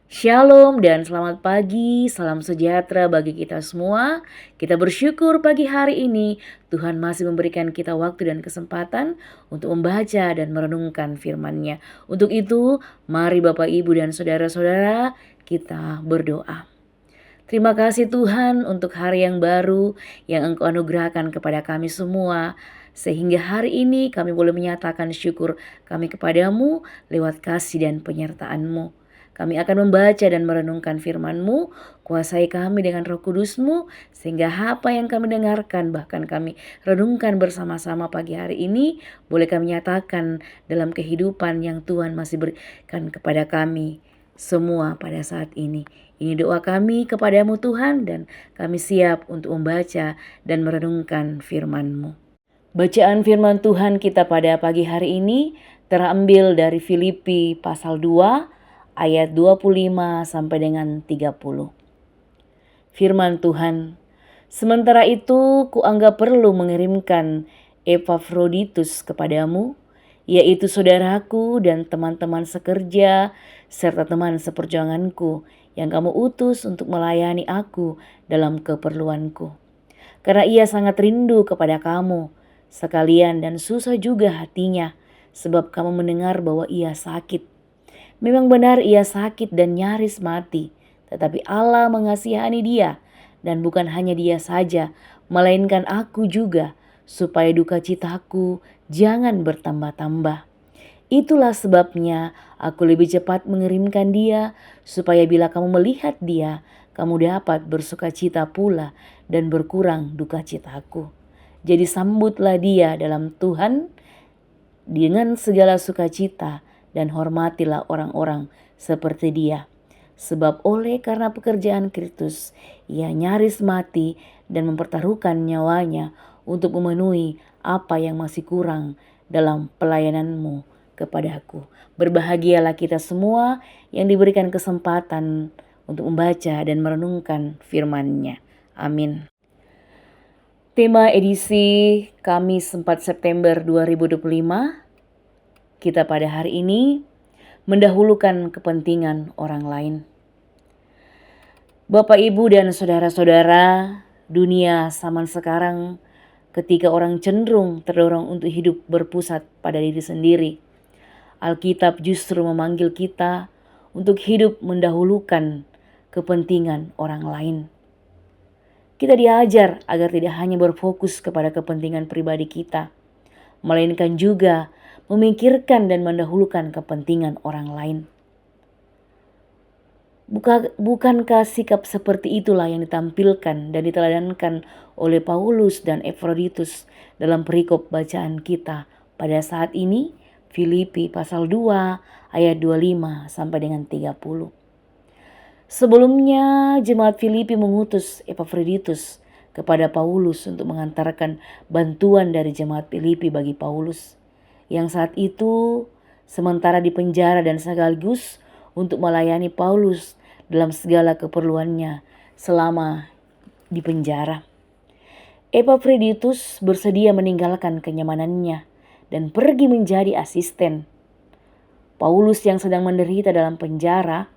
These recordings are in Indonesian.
Shalom dan selamat pagi, salam sejahtera bagi kita semua. Kita bersyukur pagi hari ini Tuhan masih memberikan kita waktu dan kesempatan untuk membaca dan merenungkan firman-Nya. Untuk itu, mari Bapak, Ibu, dan saudara-saudara kita berdoa. Terima kasih Tuhan untuk hari yang baru yang Engkau anugerahkan kepada kami semua. Sehingga hari ini kami boleh menyatakan syukur kami kepadamu lewat kasih dan penyertaan-Mu. Kami akan membaca dan merenungkan firman-Mu, kuasai kami dengan Roh Kudus-Mu, sehingga apa yang kami dengarkan, bahkan kami renungkan bersama-sama pagi hari ini, boleh kami nyatakan dalam kehidupan yang Tuhan masih berikan kepada kami semua pada saat ini. Ini doa kami kepadamu Tuhan, dan kami siap untuk membaca dan merenungkan firman-Mu. Bacaan firman Tuhan kita pada pagi hari ini terambil dari Filipi pasal 2 ayat 25 sampai dengan 30. Firman Tuhan, sementara itu kuanggap perlu mengirimkan Epafroditus kepadamu, yaitu saudaraku dan teman-teman sekerja serta teman seperjuanganku yang kamu utus untuk melayani aku dalam keperluanku. Karena ia sangat rindu kepada kamu sekalian dan susah juga hatinya sebab kamu mendengar bahwa ia sakit. Memang benar ia sakit dan nyaris mati, tetapi Allah mengasihani dia, dan bukan hanya dia saja, melainkan aku juga, supaya duka citaku jangan bertambah-tambah. Itulah sebabnya aku lebih cepat mengirimkan dia, supaya bila kamu melihat dia, kamu dapat bersuka cita pula dan berkurang duka citaku. Jadi sambutlah dia dalam Tuhan dengan segala sukacita dan hormatilah orang-orang seperti dia. Sebab oleh karena pekerjaan Kristus, ia nyaris mati dan mempertaruhkan nyawanya untuk memenuhi apa yang masih kurang dalam pelayananmu kepadaku. Berbahagialah kita semua yang diberikan kesempatan untuk membaca dan merenungkan firman-Nya. Amin. Tema edisi Kamis 4 September 2025, kita pada hari ini mendahulukan kepentingan orang lain. Bapak, Ibu, dan saudara-saudara, dunia zaman sekarang ketika orang cenderung terdorong untuk hidup berpusat pada diri sendiri, Alkitab justru memanggil kita untuk hidup mendahulukan kepentingan orang lain. Kita diajar agar tidak hanya berfokus kepada kepentingan pribadi kita, melainkan juga memikirkan dan mendahulukan kepentingan orang lain. Bukankah sikap seperti itulah yang ditampilkan dan diteladankan oleh Paulus dan Epafroditus dalam perikop bacaan kita pada saat ini, Filipi pasal 2 ayat 25 sampai dengan 30. Sebelumnya jemaat Filipi mengutus Epafroditus kepada Paulus untuk mengantarkan bantuan dari jemaat Filipi bagi Paulus, yang saat itu sementara di penjara, dan sekaligus untuk melayani Paulus dalam segala keperluannya selama di penjara. Epafroditus bersedia meninggalkan kenyamanannya dan pergi menjadi asisten Paulus yang sedang menderita dalam penjara.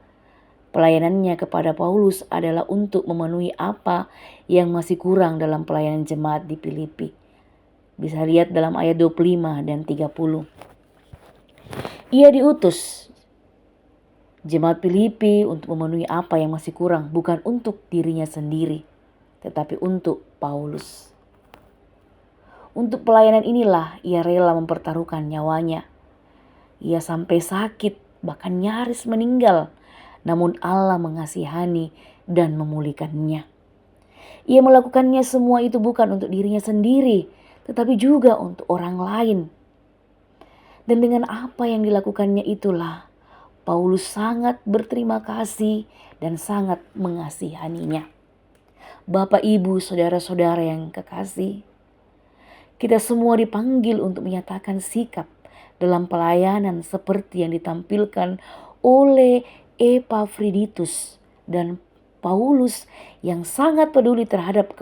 Pelayanannya kepada Paulus adalah untuk memenuhi apa yang masih kurang dalam pelayanan jemaat di Filipi. Bisa lihat dalam ayat 25 dan 30. Ia diutus jemaat Filipi untuk memenuhi apa yang masih kurang, bukan untuk dirinya sendiri, tetapi untuk Paulus. Untuk pelayanan inilah ia rela mempertaruhkan nyawanya. Ia sampai sakit, bahkan nyaris meninggal, namun Allah mengasihani dan memulihkannya. Ia melakukannya semua itu bukan untuk dirinya sendiri, tetapi juga untuk orang lain. Dan dengan apa yang dilakukannya itulah Paulus sangat berterima kasih dan sangat mengasihaninya. Bapak, Ibu, saudara-saudara yang kekasih, kita semua dipanggil untuk menyatakan sikap dalam pelayanan seperti yang ditampilkan oleh Epafroditus dan Paulus, yang sangat peduli terhadap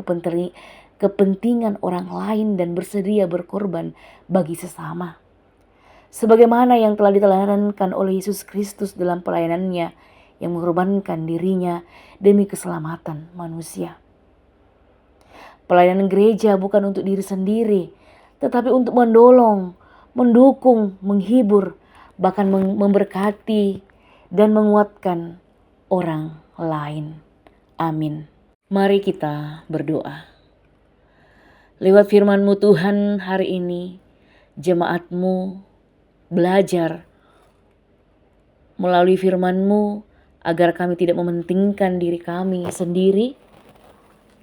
kepentingan orang lain dan bersedia berkorban bagi sesama. Sebagaimana yang telah diteladankan oleh Yesus Kristus dalam pelayanannya, yang mengorbankan dirinya demi keselamatan manusia. Pelayanan gereja bukan untuk diri sendiri, tetapi untuk menolong, mendukung, menghibur, bahkan memberkati dan menguatkan orang lain. Amin. Mari kita berdoa. Lewat firman-Mu Tuhan, hari ini jemaat-Mu belajar melalui firman-Mu agar kami tidak mementingkan diri kami sendiri,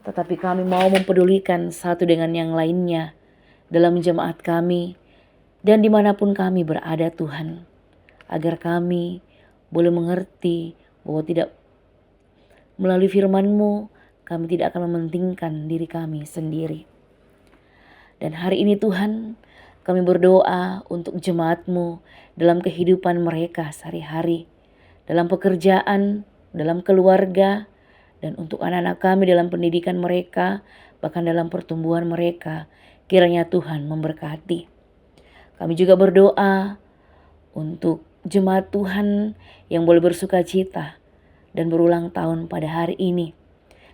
tetapi kami mau mempedulikan satu dengan yang lainnya dalam jemaat kami dan dimanapun kami berada Tuhan. Agar kami boleh mengerti bahwa tidak melalui firman-Mu kami tidak akan mementingkan diri kami sendiri. Dan hari ini Tuhan, kami berdoa untuk jemaat-Mu dalam kehidupan mereka sehari-hari, dalam pekerjaan, dalam keluarga, dan untuk anak-anak kami dalam pendidikan mereka, bahkan dalam pertumbuhan mereka. Kiranya Tuhan memberkati. Kami juga berdoa untuk jemaat Tuhan yang boleh bersuka cita dan berulang tahun pada hari ini.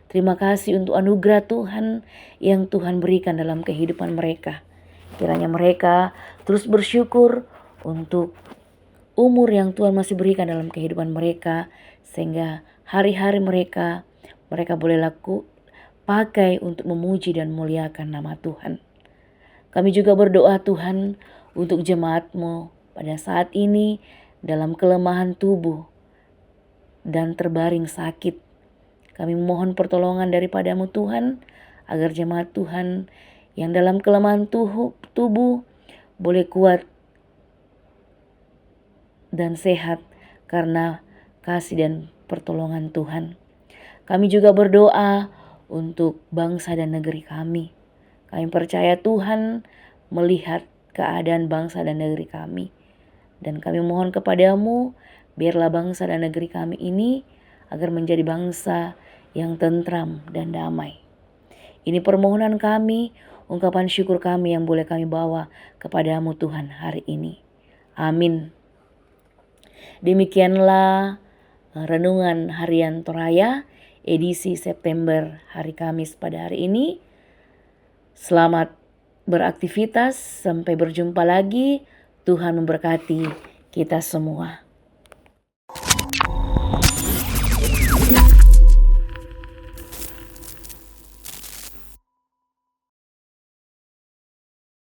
Terima kasih untuk anugerah Tuhan yang Tuhan berikan dalam kehidupan mereka. Kiranya mereka terus bersyukur untuk umur yang Tuhan masih berikan dalam kehidupan mereka, sehingga hari-hari mereka boleh pakai untuk memuji dan memuliakan nama Tuhan. Kami juga berdoa Tuhan untuk jemaat-Mu pada saat ini dalam kelemahan tubuh dan terbaring sakit. Kami mohon pertolongan daripada-Mu Tuhan, agar jemaat Tuhan yang dalam kelemahan tubuh boleh kuat dan sehat karena kasih dan pertolongan Tuhan. Kami juga berdoa untuk bangsa dan negeri kami. Kami percaya Tuhan melihat keadaan bangsa dan negeri kami. Dan kami mohon kepada-Mu, biarlah bangsa dan negeri kami ini agar menjadi bangsa yang tentram dan damai. Ini permohonan kami, ungkapan syukur kami yang boleh kami bawa kepada-Mu Tuhan hari ini. Amin. Demikianlah renungan harian Toraya edisi September hari Kamis pada hari ini. Selamat beraktivitas, sampai berjumpa lagi. Tuhan memberkati kita semua.